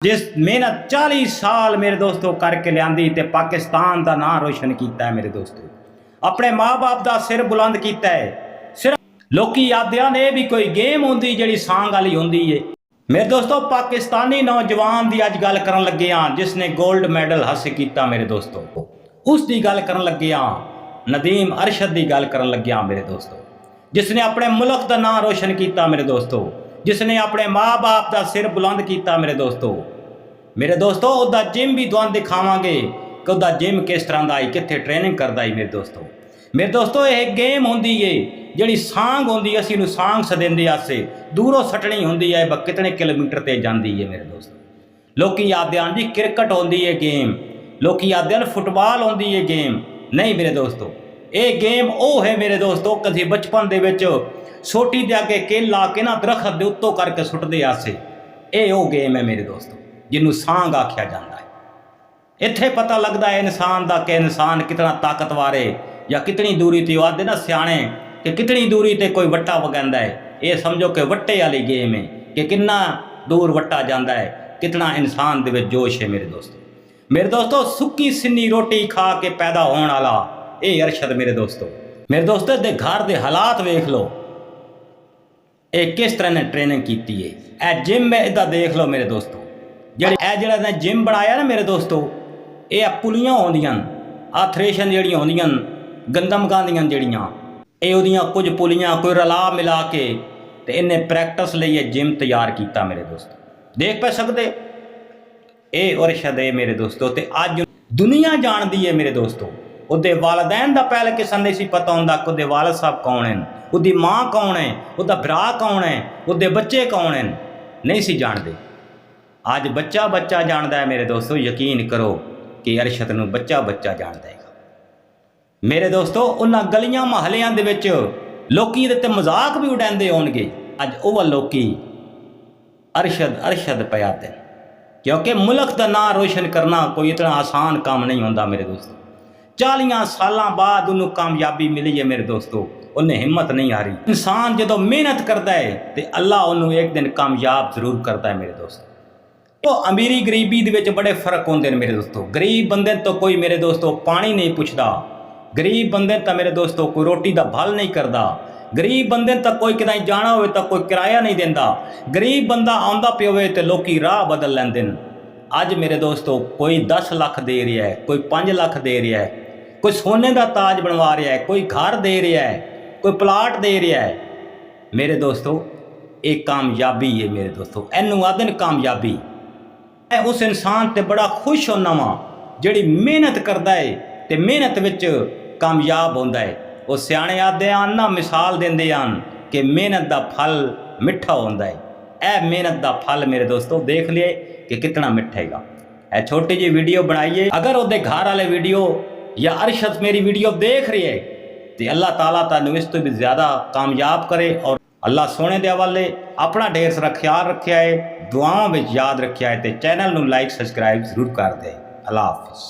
जिस मेहनत 40 साल मेरे दोस्तों करके लियांदी ते पाकिस्तान का नाम रोशन किया है मेरे दोस्तों, अपने माँ बाप का सिर बुलंद किया है। सिर्फ लोग यादियां ने भी कोई गेम होंगी जी सांग वाली होंगी है। मेरे दोस्तों पाकिस्तानी नौजवान की अज गल कर लगे हाँ जिसने गोल्ड मैडल हासिल किया मेरे दोस्तों, उसकी गल कर लगे हाँ। नदीम अरशद की गल कर लगे हाँ मेरे दोस्तों, जिसने अपने मुल्क का नाम रोशन किया मेरे दोस्तों, जिसने अपने माँ बाप का सिर बुलंद किया मेरे दोस्तों। मेरे दोस्तों उसका जिम भी तुहानूं दिखावांगे कि उसका जिम किस तरह का है, कित्थे ट्रेनिंग करता है मेरे दोस्तों। मेरे दोस्तों यह गेम होंगी है जी सांग होंगी, असीं नूं सांग सदेंदे आसे दूरों सटनी होंगी है, कितने किलोमीटर ते जाती है मेरे दोस्तों। लोग यादते हैं जी क्रिकेट होंगी है गेम, लोग यादते हैं फुटबॉल होंगी है गेम। नहीं मेरे दोस्तों, ये गेम वो है मेरे दोस्तों कभी बचपन दे विच सोटी दे अगे केल ला के ना दरखत दे उत्तों करके सुटते आसे, ये वो गेम है मेरे दोस्तों जिन्हों सांग आख्या जाता है। इत्थे पता लगता है इंसान का कि इंसान कितना ताकतवर है या कितनी दूरी ते आदे ना सियाणे कि कितनी दूरी ते कोई वट्टा वगांदा है। ये समझो कि वट्टे वाली गेम है कि कितना दूर वट्टा जाता है, कितना इंसान दे विच जोश है मेरे दोस्तों। मेरे दोस्तों सुक्की सिन्नी रोटी खा के पैदा होने वाला ये अरशद मेरे दोस्तों। मेरे दोस्तों दे घर के हालात वेख लो, ये किस तरह ने ट्रेनिंग की है। ए जिम है इदा देख लो मेरे दोस्तों, जो जिम बनाया ना मेरे दोस्तों, ये पुलियां आउंदियां आ थ्रेशन जड़ियाँ आउंदियां गंदमगां दियां जड़ियाँ, ये उहदियां कुछ पुलियां कोई रला मिला के ते इन्हें प्रैक्टिस लई जिम तैयार किया मेरे दोस्तों। देख पा सकते ये अरशद है मेरे दोस्तों। ते अज दुनिया जानती है मेरे दोस्तों। उसके वालदैन का पहले किसी नहीं सी पता होंदा कि उसके वालद साहब कौन हैं, उसकी माँ कौन है, उसका भरा कौन है, उसके बच्चे कौन हैं, नहीं सी जानते। आज बच्चा बच्चा जानता है मेरे दोस्तों। यकीन करो कि अरशद नूं बच्चा बच्चा जानता है मेरे दोस्तों। उन्हां गलियां महलियां दे विच लोकी इहदे ते मजाक भी उड़ाते होणगे। अज ओह लोकी अरशद अरशद पे आते हैं, क्योंकि मुल्क का नाम रोशन करना कोई इतना आसान काम नहीं होता मेरे दोस्तों। 40 साल बाद उन्होंने कामयाबी मिली है मेरे दोस्तों, उन्हें हिम्मत नहीं आ रही। इंसान जो मेहनत करता है तो अल्लाह उन्होंने एक दिन कामयाब जरूर करता है मेरे दोस्तों। तो अमीरी गरीबी दे विच बड़े फर्क होंदे ने मेरे दोस्तों। गरीब बंदे तो कोई मेरे दोस्तों पानी नहीं पुछदा, गरीब बंदे तो मेरे दोस्तों कोई रोटी का भल नहीं करता, गरीब बंदे तक कोई कितें जाना हो तो कोई किराया नहीं देंदा, गरीब बंदा आंदा पे होवे तो लोग राह बदल लैंदे ने। अज मेरे दोस्तों कोई 10 लाख दे रहा है, कोई 5 लाख दे रहा है, कोई सोने का ताज बनवा रहा है, कोई घर दे रहा है, कोई प्लाट दे रहा है मेरे दोस्तों। एक कामयाबी है मेरे दोस्तों, इनू आदन कामयाबी। मैं उस इंसान ते बड़ा खुश होना वा जिहड़ी मेहनत करता है ते मेहनत विच कामयाब होंदा है। वो सियाणे आदे आन ना मिसाल देंदे आन कि मेहनत का फल मिठा होंदा है। यह मेहनत का फल मेरे दोस्तों देख लिए कि कितना मिठा हैगा। यह छोटी जी वीडियो बनाइए, अगर उसके घर वाले वीडियो या अरशद मेरी वीडियो देख रही है तो अल्लाह ताला तुहानूं इस तो भी ज़्यादा कामयाब करे। और अल्लाह सोने दे हवाले अपना ढेर सारा ख्याल रखा है, दुआओं में याद रखा है। तो चैनल नूं लाइक सबसक्राइब जरूर कर दे। अल्लाह हाफिज़।